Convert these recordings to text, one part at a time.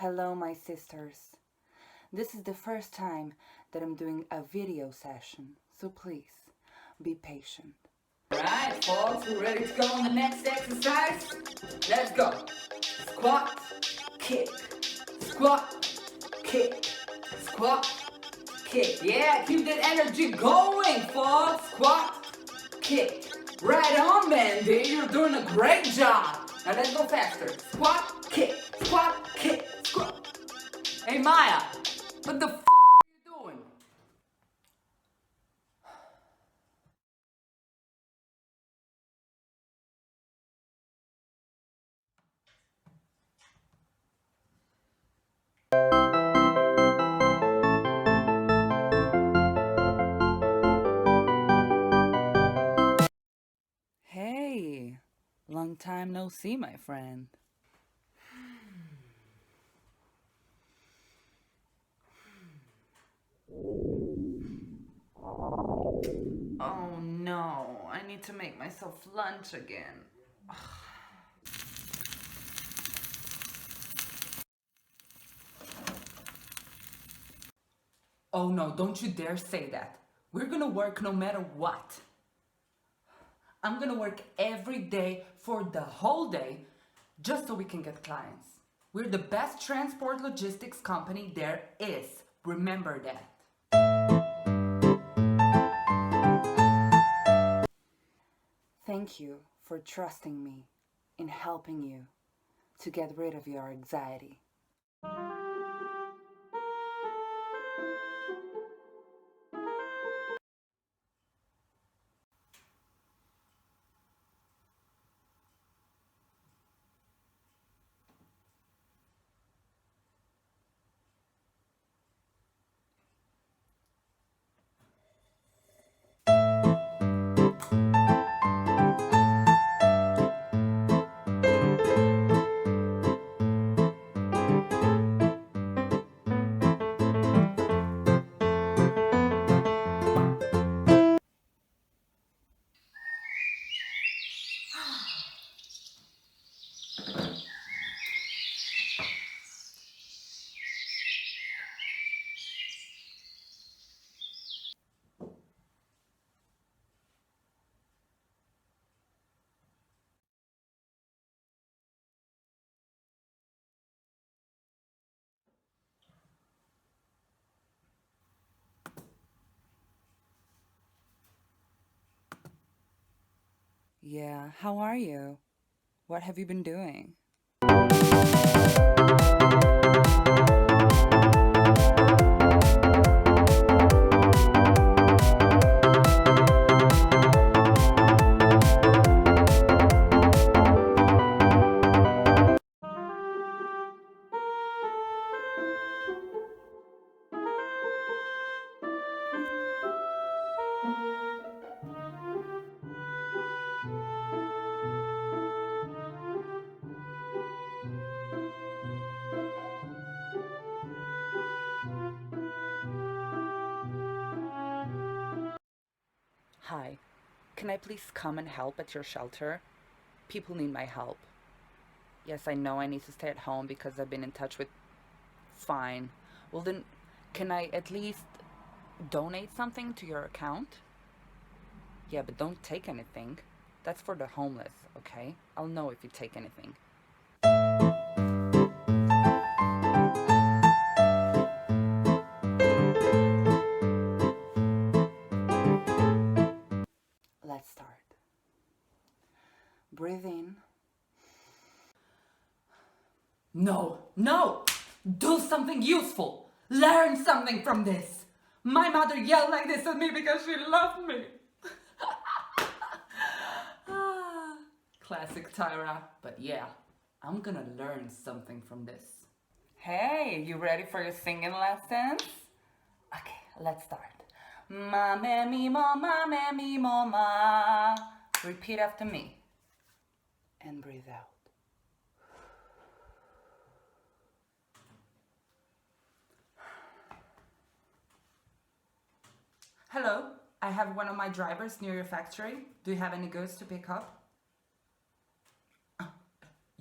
Hello, my sisters. This is the first time that I'm doing a video session, so please be patient. Alright, folks, we're ready to go on the next exercise. Let's go. Squat, kick, squat, kick, squat, kick. Yeah, keep that energy going, folks. Squat, kick. Right on, Mandy. You're doing a great job. Now let's go faster. Squat, kick, squat. Hey, Maya, what the f*** are you doing? Hey, long time no see, my friend. Oh no, I need to make myself lunch again. Oh no, don't you dare say that. We're gonna work no matter what. I'm gonna work every day for the whole day just so we can get clients. We're the best transport logistics company there is. Remember that. Thank you for trusting me in helping you to get rid of your anxiety. Yeah, how are you? What have you been doing? Hi, can I please come and help at your shelter? People need my help. Yes, I know I need to stay at home because I've been in touch with... Fine. Well then, can I at least donate something to your account? Yeah, but don't take anything. That's for the homeless, okay? I'll know if you take anything. Let's start. Breathe in. No! Do something useful! Learn something from this! My mother yelled like this at me because she loved me! Classic Tyra, but yeah, I'm gonna learn something from this. Hey, you ready for your singing lessons? Okay, let's start. Ma me mi mo ma. Repeat after me. And breathe out. Hello, I have one of my drivers near your factory. Do you have any goods to pick up?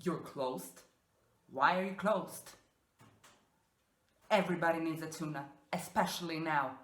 You're closed? Why are you closed? Everybody needs a tuna, especially now.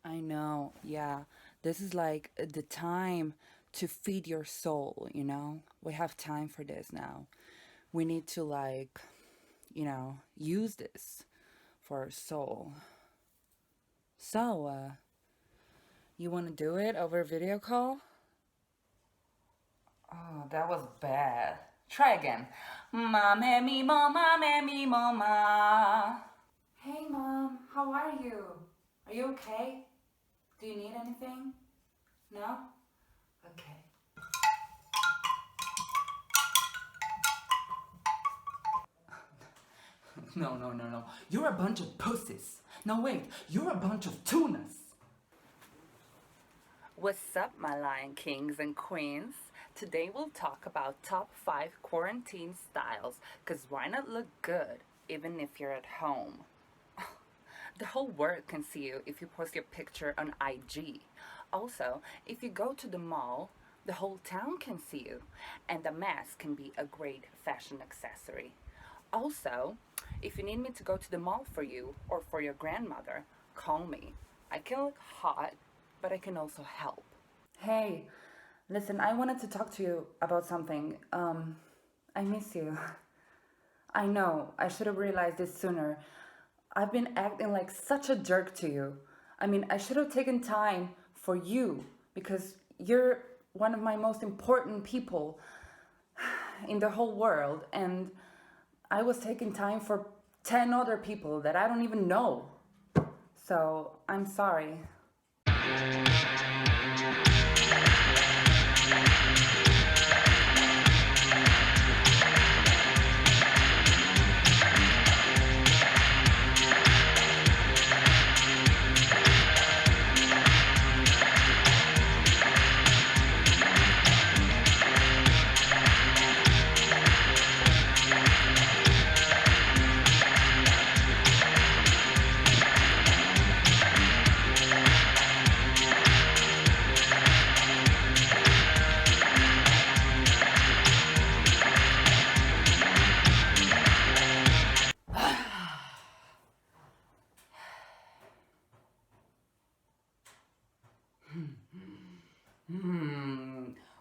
I know, yeah. This is like the time to feed your soul, you know? We have time for this now. We need to, like, use this for our soul. So, you want to do it over video call? Oh, that was bad. Try again. Mame mi mo, mame mi mo ma. Hey, Mom, how are you? Are you okay? Do you need anything? No? Okay. No. You're a bunch of pussies. No, wait. You're a bunch of tunas. What's up, my lion kings and queens? Today we'll talk about top 5 quarantine styles, because why not look good, even if you're at home? The whole world can see you if you post your picture on IG. Also, if you go to the mall, the whole town can see you, and the mask can be a great fashion accessory. Also, if you need me to go to the mall for you or for your grandmother, call me. I can look hot, but I can also help. Hey, listen, I wanted to talk to you about something. I miss you. I know, I should have realized this sooner. I've been acting like such a jerk to you. I mean, I should have taken time for you because you're one of my most important people in the whole world, and I was taking time for 10 other people that I don't even know. So, I'm sorry.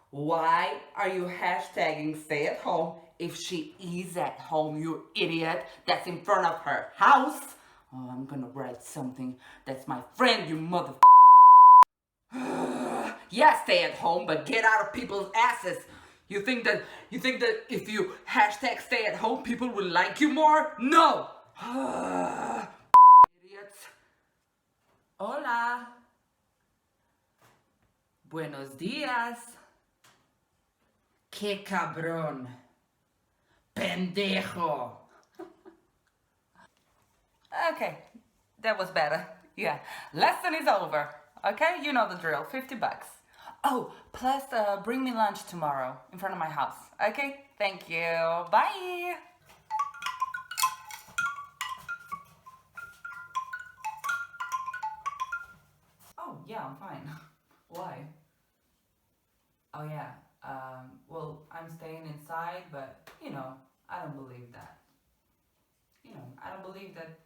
Why are you hashtagging stay at home if she is at home, you idiot? That's in front of her house. Oh, I'm gonna write something. That's my friend, you mother. Yeah, stay at home, but get out of people's asses. You think that if you hashtag stay at home, people will like you more? No. Idiots. Hola. Buenos días. Qué cabrón. Pendejo. Okay, that was better. Yeah, lesson is over. Okay, you know the drill. $50. Oh, plus bring me lunch tomorrow in front of my house. Okay, thank you. Bye. Oh yeah, I'm fine. Why? Oh yeah. Well, I'm staying inside, but I don't believe that. I don't believe that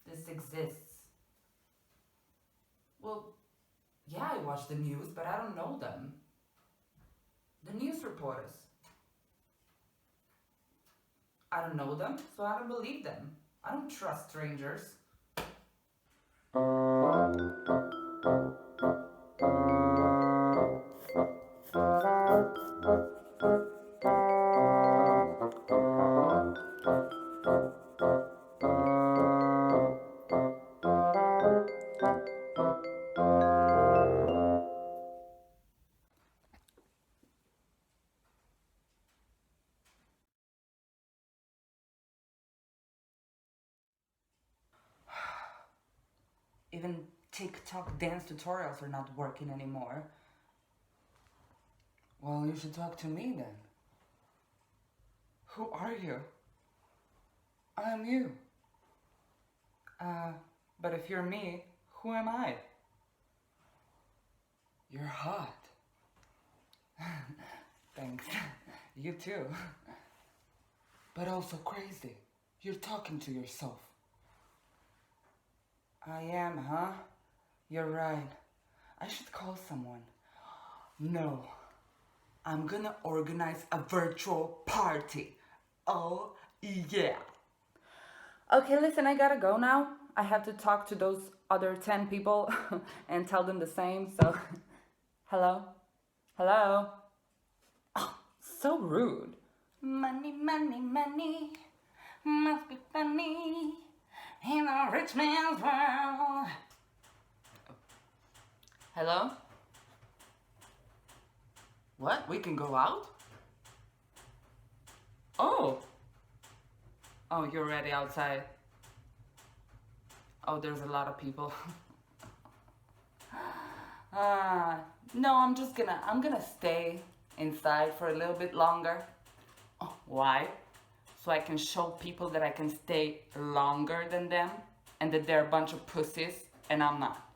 this exists. Well, yeah, I watch the news, but I don't know them. The news reporters. I don't know them, so I don't believe them. I don't trust strangers. Even TikTok dance tutorials are not working anymore. Well, you should talk to me then. Who are you? I'm you. But if you're me, who am I? You're hot. Thanks. You too. But also crazy. You're talking to yourself. I am, huh? You're right. I should call someone. No. I'm gonna organize a virtual party. Oh, yeah. Okay, listen, I gotta go now. I have to talk to those other 10 people and tell them the same, so... Hello? Hello? Oh, so rude. Money, money, money must be funny in a rich man's world. Hello? What? We can go out? Oh! Oh, you're already outside. Oh, there's a lot of people. No, I'm gonna stay inside for a little bit longer. Oh, why? So I can show people that I can stay longer than them and that they're a bunch of pussies and I'm not.